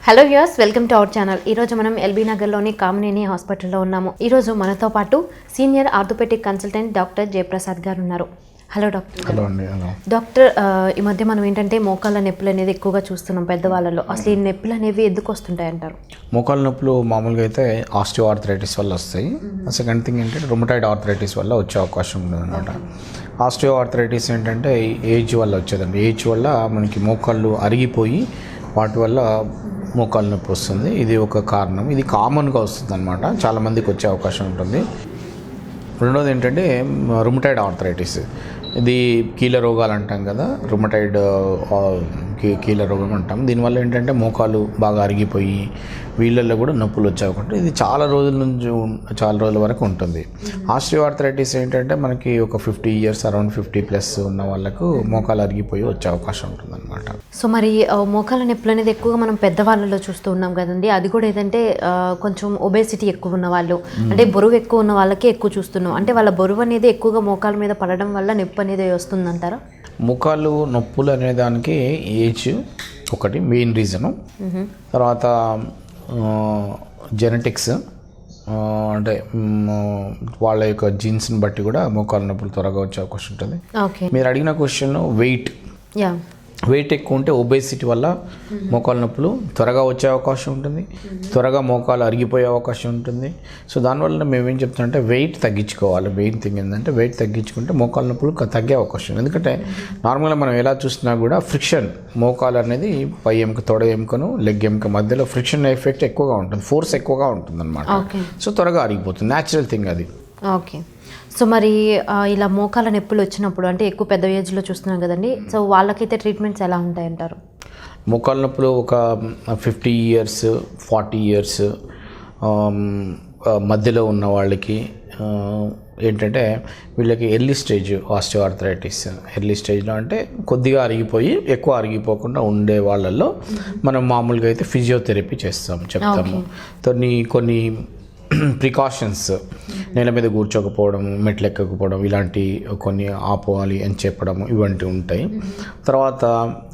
Hello viewers, welcome to our channel. ఈరోజు మనం LB నగర్లోని కామినేని హాస్పిటల్లో ఉన్నాము. ఈరోజు మనతో పాటు senior orthopaedic consultant doctor Jayaprasad గారు ఉన్నారు. Hello doctor. హలో అండి. Hello doctor. ఈ మధ్య మనం ఏంటంటే మోకాళ్ళ నొప్పులు అనేది ఎక్కువగా చూస్తున్నాం పెద్దవాళ్ళలో. అసలు ఈ నొప్పులు అనేవి ఎందుకు వస్తుంటాయి అంటారు? మోకాళ్ళ నొప్పులు మామూలుగా అయితే ఆస్టియో ఆర్థరైటిస్ వల్ల వస్తాయి. సెకండ్ థింగ్ ఏంటంటే రుమటాయిడ్ ఆర్థరైటిస్ వల్ల వచ్చే అవకాశం ఉంటుంది అనమాట. ఆస్టియో ఆర్థరైటిస్ ఏంటంటే ఏజ్ వల్ల వచ్చేదండి. ఏజ్ వల్ల మనకి మోకాళ్ళు అరిగిపోయి వాటి వల్ల మోకాళ్ళ నొప్పి వస్తుంది. ఇది ఒక కారణం. ఇది కామన్గా వస్తుంది అనమాట, చాలామందికి వచ్చే అవకాశం ఉంటుంది. రెండోది ఏంటంటే రుమటాయిడ్ ఆర్థరైటిస్. ఇది కీళ్ళ రోగాలు అంటాం కదా, రుమటాయిడ్ కీళ్ళ రోగం అంటాం. దీనివల్ల ఏంటంటే మోకాలు బాగా అరిగిపోయి వీళ్ళల్లో కూడా నొప్పులు వచ్చే అవకాశం. ఇది చాలా రోజుల వరకు ఉంటుంది. ఆస్టియో ఆర్థరైటిస్ ఏంటంటే మనకి ఒక 50 years అరౌండ్ 50+ ఉన్న వాళ్ళకు మోకాలు అరిగిపోయి వచ్చే అవకాశం ఉంటుంది అనమాట. సో మరి మోకాళ్ళ నొప్పులు అనేది ఎక్కువగా మనం పెద్దవాళ్ళలో చూస్తూ ఉన్నాం కదండి. అది కూడా ఏదంటే కొంచెం ఒబేసిటీ ఎక్కువ ఉన్న వాళ్ళు, అంటే బరువు ఎక్కువ ఉన్న వాళ్ళకే ఎక్కువ చూస్తున్నాం. అంటే వాళ్ళ బరువు అనేది ఎక్కువగా మోకాళ్ళ మీద పడడం వల్ల నొప్పి అనేది వస్తుందంటారా? మోకాలు నొప్పులు అనే దానికి ఏజ్ ఒకటి మెయిన్ రీజను. తర్వాత జెనెటిక్స్, అంటే వాళ్ళ యొక్క జీన్స్ని బట్టి కూడా మోకాలు నొప్పులు త్వరగా వచ్చే అవకాశం ఉంటుంది. మీరు అడిగిన క్వశ్చన్ వెయిట్ ఎక్కువ ఉంటే ఒబేసిటీ వల్ల మోకాలు నొప్పులు త్వరగా వచ్చే అవకాశం ఉంటుంది, త్వరగా మోకాలు అరిగిపోయే అవకాశం ఉంటుంది. సో దానివల్ల మేమేం చెప్తామంటే వెయిట్ తగ్గించుకోవాలి. మెయిన్ థింగ్ ఏంటంటే వెయిట్ తగ్గించుకుంటే మోకాలు నొప్పులు తగ్గే అవకాశం ఉంది. ఎందుకంటే నార్మల్గా మనం ఎలా చూసినా కూడా ఫ్రిక్షన్, మోకాలు అనేది పై ఎముక తొడ ఎముకను లెగ్ ఎముక మధ్యలో ఫ్రిక్షన్ ఎఫెక్ట్ ఎక్కువగా ఉంటుంది, ఫోర్స్ ఎక్కువగా ఉంటుంది అనమాట. సో త్వరగా అరిగిపోతుంది, న్యాచురల్ థింగ్ అది. ఓకే. సో మరి ఇలా మోకాళ్ళ నొప్పులు వచ్చినప్పుడు, అంటే ఎక్కువ పెద్ద ఏజ్లో చూస్తున్నాం కదండి, సో వాళ్ళకైతే ట్రీట్మెంట్స్ ఎలా ఉంటాయంటారు? మోకాళ్ళ నొప్పులు ఒక 50 years 40 years మధ్యలో ఉన్న వాళ్ళకి ఏంటంటే వీళ్ళకి early stage osteo arthritis. Early స్టేజ్లో అంటే కొద్దిగా అరిగిపోయి ఎక్కువ అరిగిపోకుండా ఉండే వాళ్ళల్లో మనం మామూలుగా అయితే ఫిజియోథెరపీ చెప్తాము. కొన్ని ప్రికాషన్స్, నేల మీద కూర్చోకపోవడం, మెట్లు ఎక్కకపోవడం, ఇలాంటి కొన్ని ఆపోవాలి అని చెప్పడం, ఇవంటి ఉంటాయి. తర్వాత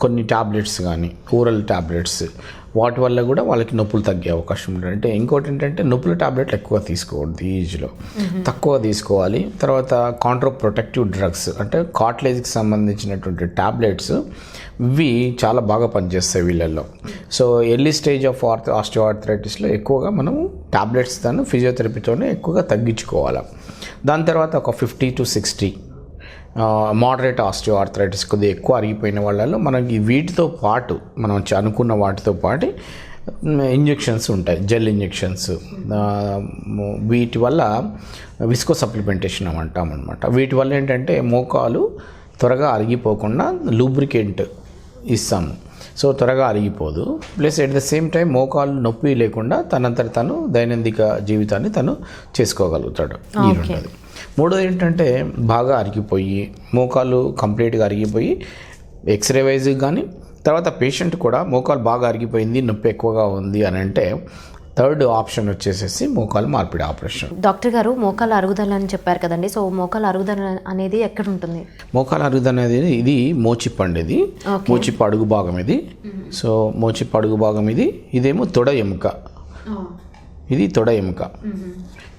కొన్ని ట్యాబ్లెట్స్ కానీ ఓరల్ ట్యాబ్లెట్స్, వాటి వల్ల కూడా వాళ్ళకి నొప్పులు తగ్గే అవకాశం ఉంటుంది. అంటే ఇంకోటి ఏంటంటే నొప్పుల ట్యాబ్లెట్లు ఎక్కువ తీసుకోవద్దు, ఈ ఏజ్లో తక్కువ తీసుకోవాలి. తర్వాత ప్రొటెక్టివ్ డ్రగ్స్, అంటే కార్టిలేజ్కి సంబంధించినటువంటి ట్యాబ్లెట్స్, ఇవి చాలా బాగా పనిచేస్తాయి వీళ్ళల్లో. సో ఎర్లీ స్టేజ్ ఆఫ్ ఆస్టియో ఆర్థరైటిస్లో ఎక్కువగా మనం ట్యాబ్లెట్స్తోనే ఫిజియోథెరపీతోనే ఎక్కువగా తగ్గించుకోవాలి. దాని తర్వాత ఒక 50 to 60 మోడరేట్ ఆస్టియో ఆర్థరైటిస్, కొద్దిగా ఎక్కువ అరిగిపోయిన వాళ్ళలో మనకి వీటితో పాటు మనం అనుకున్న వాటితో పాటు ఇంజెక్షన్స్ ఉంటాయి, జెల్ ఇంజెక్షన్స్. వీటి వల్ల విస్కో సప్లిమెంటేషన్ అంటాం అనమాట. వీటి వల్ల ఏంటంటే మోకాలు త్వరగా అరిగిపోకుండా లూబ్రికెంట్ ఇస్తాము. సో త్వరగా అరిగిపోదు, plus at the same time మోకాలు నొప్పి లేకుండా తనంతట తను దైనందిక జీవితాన్ని తను చేసుకోగలుగుతాడు. ఈ రెండోది. మూడోది ఏంటంటే బాగా అరిగిపోయి మోకాలు కంప్లీట్గా అరిగిపోయి ఎక్స్రే వైజ్ కానీ, తర్వాత పేషెంట్ కూడా మోకాలు బాగా అరిగిపోయింది, నొప్పి ఎక్కువగా ఉంది అని అంటే థర్డ్ ఆప్షన్ వచ్చేసేసి మోకాలు మార్పిడి ఆపరేషన్. డాక్టర్ గారు, మోకాలు అరుగుదల అని చెప్పారు కదండి, సో మోకాలు అరుగుదల అనేది ఎక్కడ ఉంటుంది? మోకాలు అరుగుదల అనేది ఇది మోచిప్పండి, ఇది మోచిప్ప అడుగు భాగం ఇది. సో మోచిప్ప అడుగు భాగం ఇది. ఇదేమో తొడ ఎముక, ఇది తొడ ఎముక.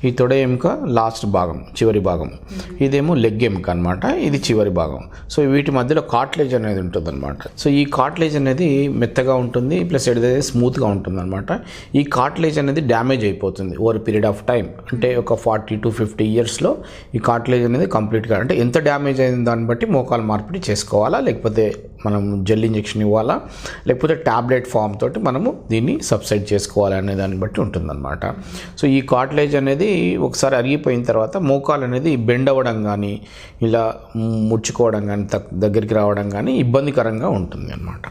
ఈ తొడ ఎముక లాస్ట్ భాగం, చివరి భాగం. ఇదేమో లెగ్ ఎముక అనమాట, ఇది చివరి భాగం. సో వీటి మధ్యలో కార్టిలేజ్ అనేది ఉంటుంది అనమాట. సో ఈ కార్టిలేజ్ అనేది మెత్తగా ఉంటుంది, ప్లస్ ఏదైతే స్మూత్గా ఉంటుంది అనమాట. ఈ కార్టిలేజ్ అనేది డ్యామేజ్ అయిపోతుంది ఓవర్ పీరియడ్ ఆఫ్ టైం. అంటే ఒక 40 to 50 yearsలో ఈ కార్టిలేజ్ అనేది కంప్లీట్గా, అంటే ఎంత డ్యామేజ్ అయిన దాన్ని బట్టి మోకాలు మార్పిడి చేసుకోవాలా, లేకపోతే మనం జెల్ ఇంజెక్షన్ ఇవ్వాలా, లేకపోతే ట్యాబ్లెట్ ఫామ్ తోటి మనము దీన్ని సబ్సైడ్ చేసుకోవాలి అనే దాన్ని బట్టి ఉంటుందన్నమాట. సో ఈ కార్టిలేజ్ అనేది ఒకసారి అరిగిపోయిన తర్వాత మోకాలు అనేది బెండ్ అవ్వడం కానీ, ఇలా ముడుచుకోవడం కానీ, దగ్గరికి రావడం కానీ ఇబ్బందికరంగా ఉంటుంది అన్నమాట.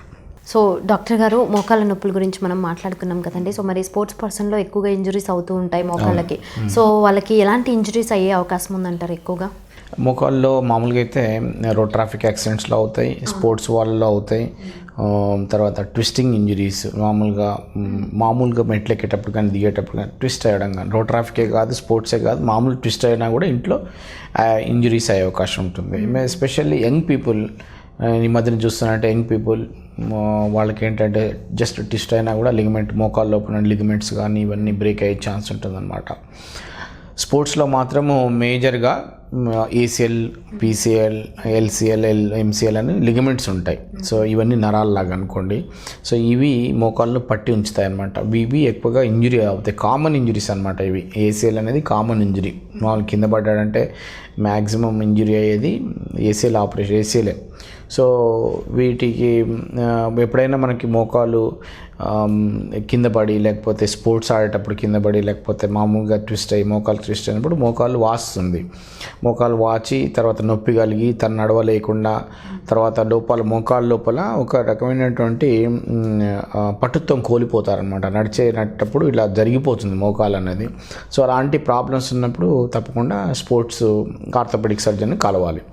సో డాక్టర్ గారు, మోకాళ్ళ నొప్పుల గురించి మనం మాట్లాడుకున్నాం కదండి. సో మరి స్పోర్ట్స్ పర్సన్లో ఎక్కువగా ఇంజరీస్ అవుతూ ఉంటాయి మోకాళ్ళకి. సో వాళ్ళకి ఎలాంటి ఇంజరీస్ అయ్యే అవకాశం ఉందంటారు? ఎక్కువగా మోకాల్లో మామూలుగా అయితే రోడ్ ట్రాఫిక్ యాక్సిడెంట్స్లో అవుతాయి, స్పోర్ట్స్ వాళ్ళలో అవుతాయి. తర్వాత ట్విస్టింగ్ ఇంజరీస్, మామూలుగా మెట్లు ఎక్కేటప్పుడు కానీ దిగేటప్పుడు కానీ ట్విస్ట్ అయ్యడం కానీ, రోడ్ ట్రాఫికే కాదు స్పోర్ట్సే కాదు, మామూలు ట్విస్ట్ అయినా కూడా ఇంట్లో ఇంజరీస్ అయ్యే అవకాశం ఉంటుంది. ఎస్పెషల్లీ యంగ్ పీపుల్, ఈ మధ్యన చూస్తున్నట్టే యంగ్ పీపుల్ వాళ్ళకి ఏంటంటే జస్ట్ ట్విస్ట్ అయినా కూడా లిగమెంట్ మోకాళ్ళ లోపల లిగమెంట్స్ కానీ ఇవన్నీ బ్రేక్ అయ్యే ఛాన్స్ ఉంటుందన్నమాట. స్పోర్ట్స్లో మాత్రము మేజర్గా ఏసిఎల్, పీసీఎల్, ఎల్సిఎల్, ఎంసీఎల్ అని లిగమెంట్స్ ఉంటాయి. సో ఇవన్నీ నరాల్లాగా అనుకోండి. సో ఇవి మోకాళ్ళను పట్టి ఉంచుతాయి అన్నమాట. ఇవి ఎక్కువగా ఇంజురీ అవుతాయి, కామన్ ఇంజురీస్ అనమాట. ఇవి ఏసిఎల్ అనేది కామన్ ఇంజురీ. వాళ్ళు కింద పడ్డాడంటే మ్యాక్సిమం ఇంజురీ అయ్యేది ఏసిఎల్ ఆపరేషన్, ఏసిఎలే. సో వీటికి ఎప్పుడైనా మనకి మోకాలు కింద పడి, లేకపోతే స్పోర్ట్స్ ఆడేటప్పుడు కింద పడి, లేకపోతే మామూలుగా ట్విస్ట్ అయ్యి మోకాలు ట్విస్ట్ అయినప్పుడు మోకాలు వాస్తుంది. మోకాలు వాచి తర్వాత నొప్పి కలిగి తను నడవలేకుండా, తర్వాత మోకాళ్ళ లోపల ఒక రకమైనటువంటి పటుత్వం కోల్పోతారనమాట. నడిచేటప్పుడు ఇలా జరిగిపోతుంది మోకాలు అనేది. సో అలాంటి ప్రాబ్లమ్స్ ఉన్నప్పుడు తప్పకుండా స్పోర్ట్స్ ఆర్థోపెడిక్ సర్జన్ కలవాలి.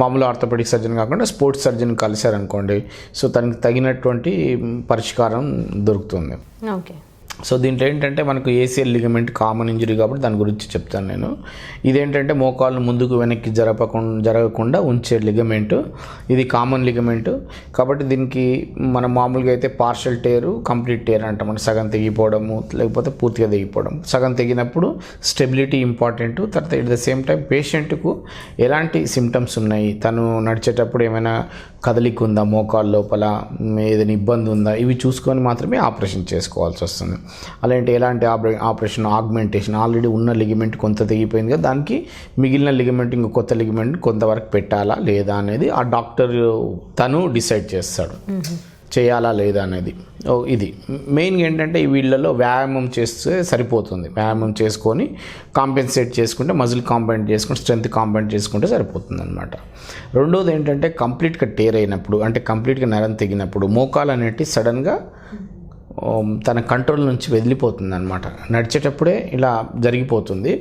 మామూలు ఆర్థోపెడిక్ సర్జన్ కాకుండా స్పోర్ట్స్ సర్జన్ కలిశారనుకోండి, సో తనకి తగినటువంటి పరిష్కారం దొరుకుతుంది. ఓకే. సో దీంట్లో ఏంటంటే మనకు ఏసిఎల్ లిగమెంట్ కామన్ ఇంజరీ కాబట్టి దాని గురించి చెప్తాను నేను. ఇదేంటంటే మోకాళ్ళు ముందుకు వెనక్కి జరగకుండా ఉంచే లిగమెంటు. ఇది కామన్ లిగమెంటు కాబట్టి దీనికి మనం మామూలుగా అయితే పార్షల్ టేరు, కంప్లీట్ టేర్ అంటాం. అంటే సగం తెగిపోవడము లేకపోతే పూర్తిగా తెగిపోవడం. సగం తెగినప్పుడు స్టెబిలిటీ ఇంపార్టెంట్. తర్వాత ఎట్ ద సేమ్ టైం పేషెంట్కు ఎలాంటి సిమ్టమ్స్ ఉన్నాయి, తను నడిచేటప్పుడు ఏమైనా కదలిక ఉందా, మోకాళ్ళ లోపల ఏదైనా ఇబ్బంది ఉందా, ఇవి చూసుకొని మాత్రమే ఆపరేషన్ చేసుకోవాల్సి వస్తుంది. అలాంటి ఎలాంటి ఆపరేషన్ ఆగ్మెంటేషన్, ఆల్రెడీ ఉన్న లిగమెంట్ కొంత తెగిపోయింది కదా, దానికి మిగిలిన లిగమెంట్ ఇంకో కొత్త లిగమెంట్ కొంతవరకు పెట్టాలా లేదా అనేది ఆ డాక్టర్ తను డిసైడ్ చేస్తాడు, చేయాలా లేదా అనేది. ఇది మెయిన్గా ఏంటంటే ఈ వీళ్ళలో వ్యాయామం చేస్తే సరిపోతుంది. వ్యాయామం చేసుకొని కాంపెన్సేట్ చేసుకుంటే, మజిల్ కాంపెంట్ చేసుకుంటే, స్ట్రెంత్ కాంపెంట్ చేసుకుంటే సరిపోతుంది అనమాట. రెండోది ఏంటంటే కంప్లీట్గా టేర్ అయినప్పుడు, అంటే కంప్లీట్గా నరం తెగినప్పుడు మోకాలు అనేటి సడన్గా తన కంట్రోల్ నుంచి వెళ్ళిపోతుంది అనమాట. నడిచేటప్పుడే ఇలా జరిగిపోతుంది.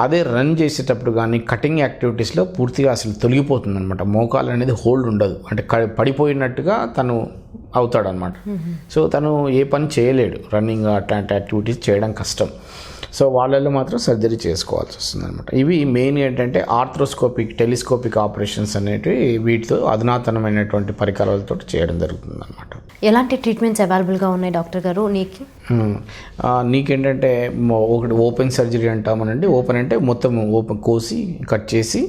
అదే రన్ చేసేటప్పుడు కానీ కటింగ్ యాక్టివిటీస్లో పూర్తిగా అసలు తొలగిపోతుంది అనమాట. మోకాలు అనేది హోల్డ్ ఉండదు, అంటే పడిపోయినట్టుగా తను అవుతాడనమాట. సో తను ఏ పని చేయలేడు, రన్నింగ్ అట్లాంటి యాక్టివిటీస్ చేయడం కష్టం. సో వాళ్ళల్లో మాత్రం సర్జరీ చేసుకోవాల్సి వస్తుంది అనమాట. ఇవి మెయిన్ ఏంటంటే ఆర్థ్రోస్కోపిక్, టెలిస్కోపిక్ ఆపరేషన్స్ అనేటివి వీటితో అధునాతనమైనటువంటి పరికరాలతో చేయడం జరుగుతుంది అనమాట. ఎలాంటి ట్రీట్మెంట్స్ అవైలబుల్గా ఉన్నాయి డాక్టర్ గారు నీకేంటంటే ఒకటి ఓపెన్ సర్జరీ అంటామనండి. ఓపెన్ అంటే మొత్తం ఓపెన్ కోసి కట్ చేసి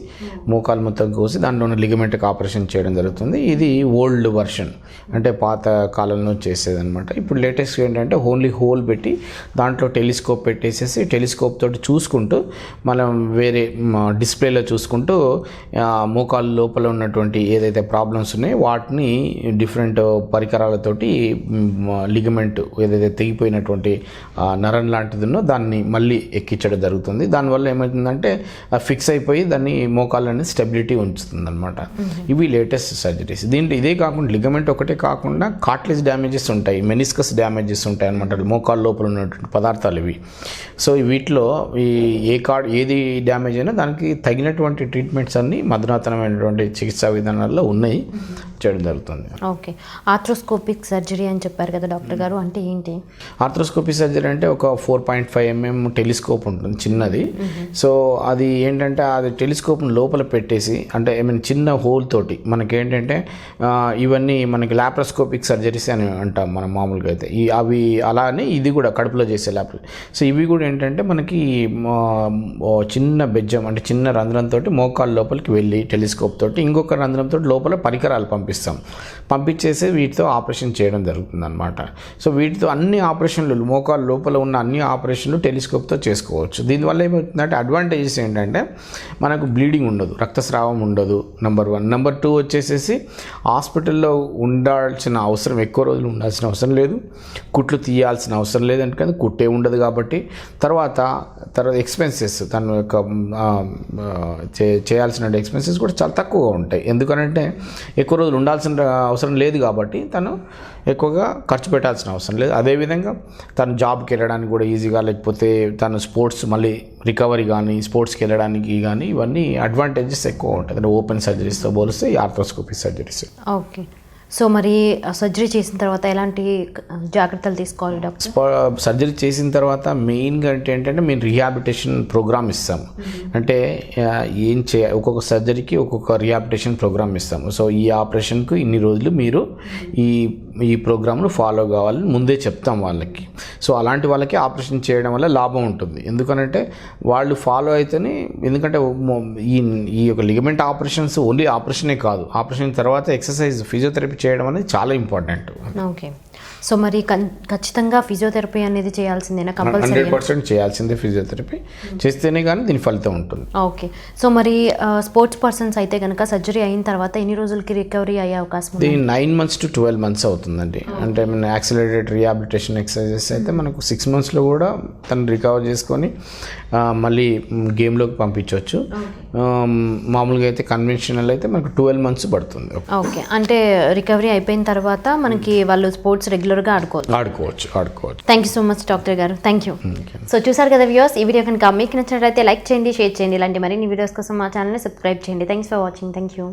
మోకాలు మొత్తం కోసి దాంట్లో ఉన్న లిగమెంట్కి ఆపరేషన్ చేయడం జరుగుతుంది. ఇది ఓల్డ్ వర్షన్, అంటే పాత కాలంలో చేసేదన్నమాట. ఇప్పుడు లేటెస్ట్ ఏంటంటే ఓన్లీ హోల్ పెట్టి దాంట్లో టెలిస్కోప్ పెట్టేసేసి టెలిస్కోప్ తోటి చూసుకుంటూ మనం వేరే డిస్ప్లేలో చూసుకుంటూ మోకాలు లోపల ఉన్నటువంటి ఏదైతే ప్రాబ్లమ్స్ ఉన్నాయో వాటిని డిఫరెంట్ పరికరాలతోటి లిగమెంట్ ఏదైతే తెగిపోయినటువంటి నరం లాంటిది ఉన్నో దాన్ని మళ్ళీ ఎక్కించడం జరుగుతుంది. దానివల్ల ఏమవుతుందంటే ఫిక్స్ అయిపోయి దాన్ని మోకాళ్ళని స్టెబిలిటీ ఉంచుతుంది అనమాట. ఇవి లేటెస్ట్ సర్జరీస్. దీంట్లో ఇదే కాకుండా లిగమెంట్ ఒకటే కాకుండా కార్టిలేజ్ డ్యామేజెస్ ఉంటాయి, మెనిస్కస్ డ్యామేజెస్ ఉంటాయి అనమాట. మోకాళ్ళ లోపల ఉన్నటువంటి పదార్థాలు ఇవి. సో వీటిలో ఏది డ్యామేజ్ అయినా దానికి తగినటువంటి ట్రీట్మెంట్స్ అన్నీ అధునాతనమైనటువంటి చికిత్సా విధానాల్లో ఉన్నాయి, చేయడం జరుగుతుంది. ఓకే. ఆర్థ్రోస్కోపిక్ సర్జరీ అని చెప్పారు కదా డాక్టర్ గారు, అంటే ఏంటి? ఆర్థ్రోస్కోపిక్ సర్జరీ అంటే ఒక 4.5 mm టెలిస్కోప్ ఉంటుంది చిన్నది. సో అది ఏంటంటే అది టెలిస్కోప్ను లోపల పెట్టేసి, అంటే ఏమైనా చిన్న హోల్ తోటి మనకేంటంటే ఇవన్నీ మనకి లాప్రోస్కోపిక్ సర్జరీస్ అని అంటాం మనం మామూలుగా అయితే. అవి అలానే ఇది కూడా కడుపులో చేసే సో ఇవి కూడా ఏంటంటే మనకి చిన్న బెజ్జం, అంటే చిన్న రంధ్రంతో మోకాళ్ళ లోపలికి వెళ్ళి టెలిస్కోప్ తోటి ఇంకొక రంధ్రంతో లోపల పరికరాలు పంపించేసి వీటితో ఆపరేషన్ చేయడం జరుగుతుంది అనమాట. సో వీటితో అన్ని ఆపరేషన్లు, మోకాళ్ళ లోపల ఉన్న అన్ని ఆపరేషన్లు టెలిస్కోప్తో చేసుకోవచ్చు. దీనివల్ల ఏమవుతుందంటే అడ్వాంటేజెస్ ఏంటంటే మనకు బ్లీడింగ్ ఉండదు, రక్తస్రావం ఉండదు, నెంబర్ 1. నెంబర్ 2 వచ్చేసేసి హాస్పిటల్లో ఉండాల్సిన అవసరం, ఎక్కువ రోజులు ఉండాల్సిన అవసరం లేదు, కుట్లు తీయాల్సిన అవసరం లేదు, ఎందుకంటే కుట్టే ఉండదు కాబట్టి. తర్వాత ఎక్స్పెన్సెస్, తన యొక్క చేయాల్సిన ఎక్స్పెన్సెస్ కూడా చాలా తక్కువగా ఉంటాయి. ఎందుకనంటే ఎక్కువ రోజులు ఉండాల్సిన అవసరం లేదు కాబట్టి తను ఎక్కువగా ఖర్చు పెట్టాల్సిన అవసరం లేదు. అదేవిధంగా తను జాబ్కి వెళ్ళడానికి కూడా ఈజీగా, లేకపోతే తను స్పోర్ట్స్ మళ్ళీ రికవరీ కానీ స్పోర్ట్స్కి వెళ్ళడానికి కానీ ఇవన్నీ అడ్వాంటేజెస్ ఎక్కువ ఉంటుంది ఓపెన్ సర్జరీస్తో పోలిస్తే ఈ ఆర్థ్రోస్కోపిక్ సర్జరీస్. ఓకే. సో మరి సర్జరీ చేసిన తర్వాత ఎలాంటి జాగ్రత్తలు తీసుకోవాలి డాక్టర్? సర్జరీ చేసిన తర్వాత మెయిన్గా ఏంటంటే మేము రిహాబిలిటేషన్ ప్రోగ్రామ్ ఇస్తాము. అంటే ఏం ఒక్కొక్క సర్జరీకి ఒక్కొక్క రిహాబిలిటేషన్ ప్రోగ్రామ్ ఇస్తాము. సో ఈ ఆపరేషన్కు ఇన్ని రోజులు మీరు ఈ ప్రోగ్రామ్ను ఫాలో కావాలని ముందే చెప్తాం వాళ్ళకి. సో అలాంటి వాళ్ళకి ఆపరేషన్ చేయడం వల్ల లాభం ఉంటుంది. ఎందుకనంటే వాళ్ళు ఫాలో అయితేనే, ఎందుకంటే ఈ యొక్క లిగమెంట్ ఆపరేషన్స్ ఓన్లీ ఆపరేషనే కాదు, ఆపరేషన్ తర్వాత ఎక్సర్సైజ్ ఫిజియోథెరపీ చేయడం అనేది చాలా ఇంపార్టెంట్. ఓకే. సో మరి ఖచ్చితంగా ఫిజియోథెరపీ అనేది చేయాల్సిందేనా? కంపల్సరీ 100% చేయాల్సిందే. ఫిజియోథెరపీ చేస్తేనే కానీ దీని ఫలితం ఉంటుంది. ఓకే. సో మరి స్పోర్ట్స్ పర్సన్స్ అయితే కనుక సర్జరీ అయిన తర్వాత ఎన్ని రోజులకి రికవరీ అయ్యే అవకాశం ఉంది? 9 months to 12 months అవుతుందండి. అంటే మన యాక్సిలరేటెడ్ రిహాబిలిటేషన్ ఎక్సర్సైజెస్ అయితే మనకు 6 monthsలో కూడా తను రికవర్ చేసుకొని మళ్ళీ గేమ్లోకి పంపించవచ్చు. మామూలుగా అయితే కన్వెన్షనల్ అయితే మనకు 12 months పడుతుంది. ఓకే. అంటే రికవరీ అయిపోయిన తర్వాత మనకి వాళ్ళు స్పోర్ట్స్ రెగ్యులర్గా ఆడుకోవచ్చు. Thank you so much doctor గారు. Thank you. సో చూసారు కదా వ్యూవర్స్, ఈ వీడియో కనుక మీకు నచ్చినట్లయితే లైక్ చేయండి, షేర్ చేయండి. ఇలాంటి మరిన్ని వీడియోస్ కోసం మా ఛానల్ని సబ్స్క్రైబ్ చేయండి. Thanks for watching. Thank you.